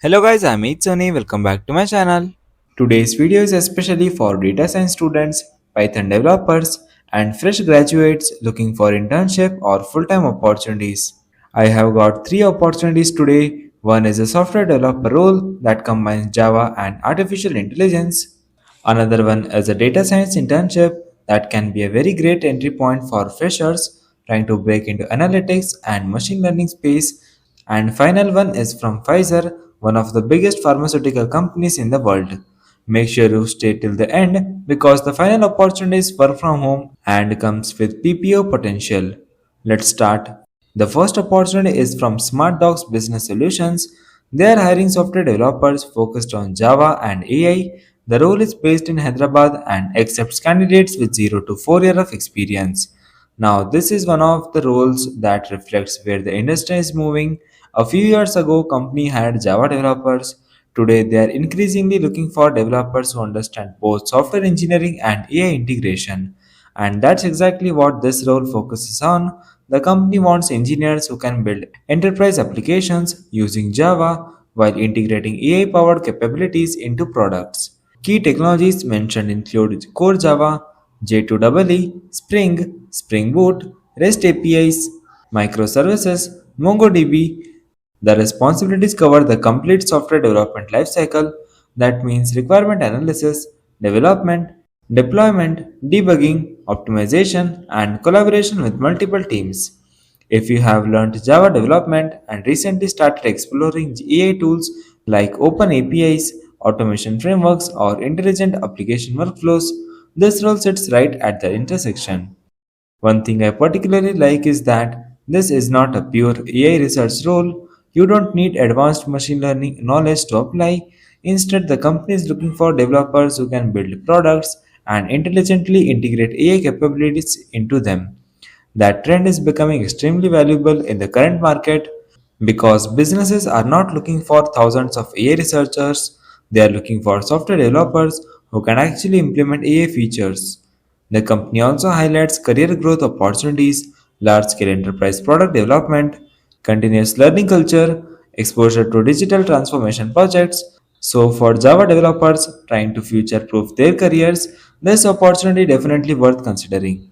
Hello guys, I'm Sony. Welcome back to my channel. Today's video is especially for data science students, Python developers, and fresh graduates looking for internship or full-time opportunities. I have got three opportunities today. One is a software developer role that combines Java and artificial intelligence. Another one is a data science internship that can be a very great entry point for freshers trying to break into analytics and machine learning space. And final one is from Pfizer, one of the biggest pharmaceutical companies in the world. Make sure you stay till the end because the final opportunity is work from home and comes with PPO potential. Let's start. The first opportunity is from SmartDocs Business Solutions. They are hiring software developers focused on Java and AI. The role is based in Hyderabad and accepts candidates with 0 to 4 years of experience. Now, this is one of the roles that reflects where the industry is moving. A few years ago, company hired Java developers. Today, they are increasingly looking for developers who understand both software engineering and AI integration. And that's exactly what this role focuses on. The company wants engineers who can build enterprise applications using Java while integrating AI powered capabilities into products. Key technologies mentioned include Core Java, J2EE, Spring, Spring Boot, REST APIs, microservices, MongoDB. The responsibilities cover the complete software development lifecycle, that means requirement analysis, development, deployment, debugging, optimization, and collaboration with multiple teams. If you have learned Java development and recently started exploring AI tools like open APIs, automation frameworks, or intelligent application workflows, this role sits right at the intersection. One thing I particularly like is that this is not a pure AI research role. You don't need advanced machine learning knowledge to apply. Instead, the company is looking for developers who can build products and intelligently integrate AI capabilities into them. That trend is becoming extremely valuable in the current market because businesses are not looking for thousands of AI researchers, they are looking for software developers who can actually implement AI features. The company also highlights career growth opportunities, large scale enterprise product development, continuous learning culture, exposure to digital transformation projects. So, for Java developers trying to future proof their careers, this opportunity definitely worth considering.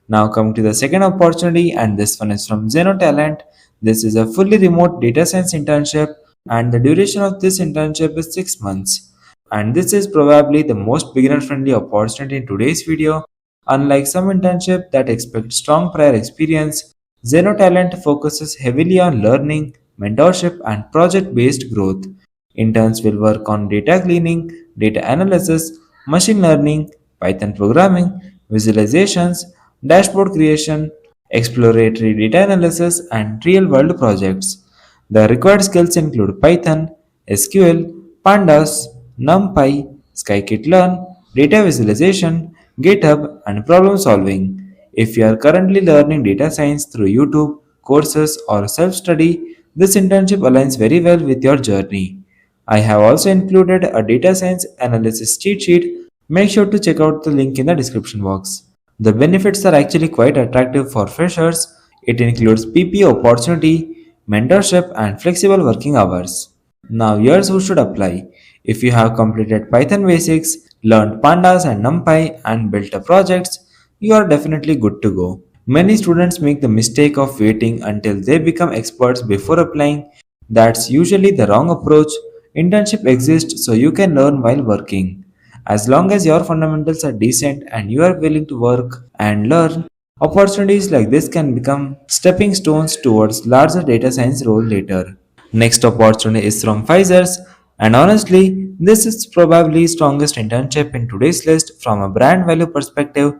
Now coming to the second opportunity, and this one is from Zenotalent. This is a fully remote data science internship, and the duration of this internship is 6 months. And this is probably the most beginner friendly opportunity in today's video. Unlike some internship that expect strong prior experience, Zenotalent focuses heavily on learning, mentorship, and project based growth. Interns will work on data cleaning, data analysis, machine learning, Python programming, visualizations, dashboard creation, exploratory data analysis, and real world projects. The required skills include Python, SQL, Pandas, NumPy, Scikit-learn, data visualization, GitHub, and problem solving. If you are currently learning data science through YouTube, courses, or self study, this internship aligns very well with your journey. I have also included a data science analysis cheat sheet. Make sure to check out the link in the description box. The benefits are actually quite attractive for freshers. It includes PPO opportunity, mentorship, and flexible working hours. Now, here's who should apply. If you have completed Python basics, learned pandas and numpy, and built a projects, you are definitely good to go. Many students make the mistake of waiting until they become experts before applying. That's usually the wrong approach. Internship exists so you can learn while working. As long as your fundamentals are decent and you are willing to work and learn, opportunities like this can become stepping stones towards larger data science role later. Next opportunity is from Pfizer's, and honestly, this is probably strongest internship in today's list from a brand value perspective.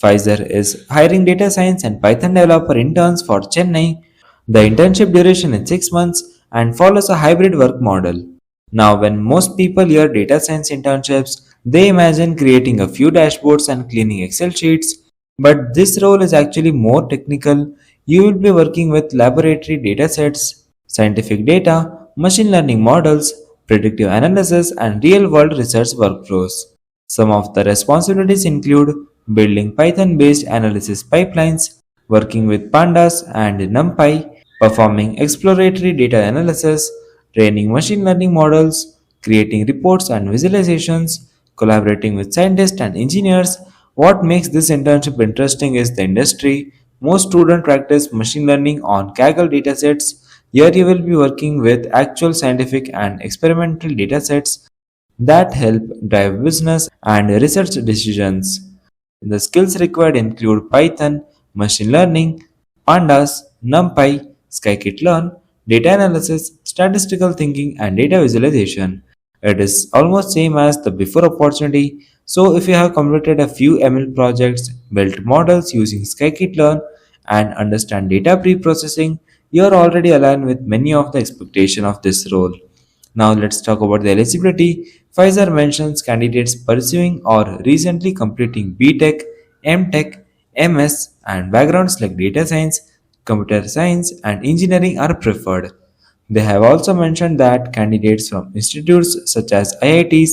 Pfizer is hiring data science and Python developer interns for Chennai. The internship duration is 6 months and follows a hybrid work model. Now, when most people hear data science internships, they imagine creating a few dashboards and cleaning Excel sheets. But this role is actually more technical. You will be working with laboratory data sets, scientific data, machine learning models, predictive analysis, and real world research workflows. Some of the responsibilities include building Python based analysis pipelines, working with pandas and numpy, performing exploratory data analysis, training machine learning models, creating reports and visualizations, collaborating with scientists and engineers. What makes this internship interesting is the industry. Most students practice machine learning on Kaggle datasets. Here you will be working with actual scientific and experimental datasets that help drive business and research decisions. The skills required include Python, machine learning, pandas, NumPy, scikit-learn, data analysis, statistical thinking, and data visualization. It is almost same as the before opportunity. So if you have completed a few ML projects, built models using scikit-learn, and understand data pre-processing, you are already aligned with many of the expectations of this role. Now let's talk about the eligibility. Pfizer mentions candidates pursuing or recently completing BTech, MTech, MS, and backgrounds like data science, computer science, and engineering are preferred. They have also mentioned that candidates from institutes such as IITs,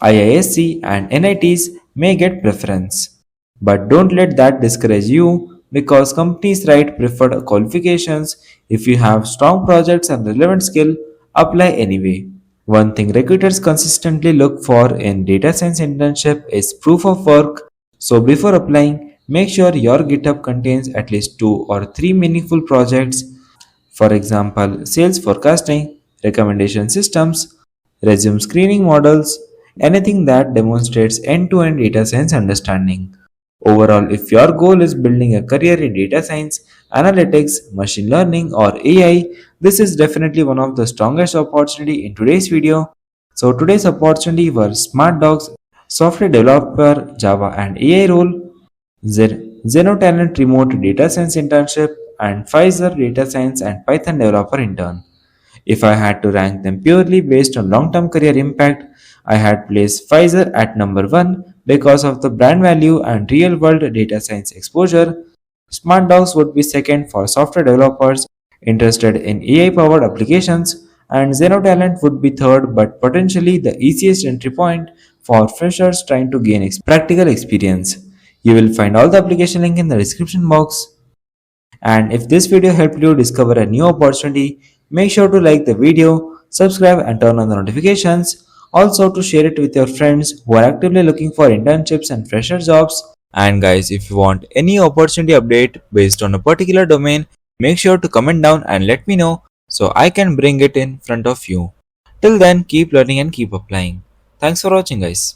IISc, and NITs may get preference. But don't let that discourage you because companies write preferred qualifications. If you have strong projects and relevant skill, apply anyway. One thing recruiters consistently look for in data science internship is proof of work. So before applying, make sure your GitHub contains at least 2 or 3 meaningful projects, for example, sales forecasting, recommendation systems, resume screening models, anything that demonstrates end to end data science understanding. Overall, if your goal is building a career in data science, analytics, machine learning, or AI, this is definitely one of the strongest opportunity in today's video. So today's opportunity were SmartDocs, software developer, Java and AI role, Zenotalent remote data science internship, and Pfizer data science and Python developer intern. If I had to rank them purely based on long term career impact, I had placed Pfizer at number 1 because of the brand value and real world data science exposure. SmartDocs would be second for software developers interested in AI powered applications, and Zenotalent would be third but potentially the easiest entry point for freshers trying to gain practical experience. You will find all the application link in the description box. And if this video helped you discover a new opportunity, make sure to like the video, subscribe and turn on the notifications. Also to share it with your friends who are actively looking for internships and fresher jobs. And guys, if you want any opportunity update based on a particular domain, make sure to comment down and let me know so I can bring it in front of you. Till then, keep learning and keep applying. Thanks for watching guys.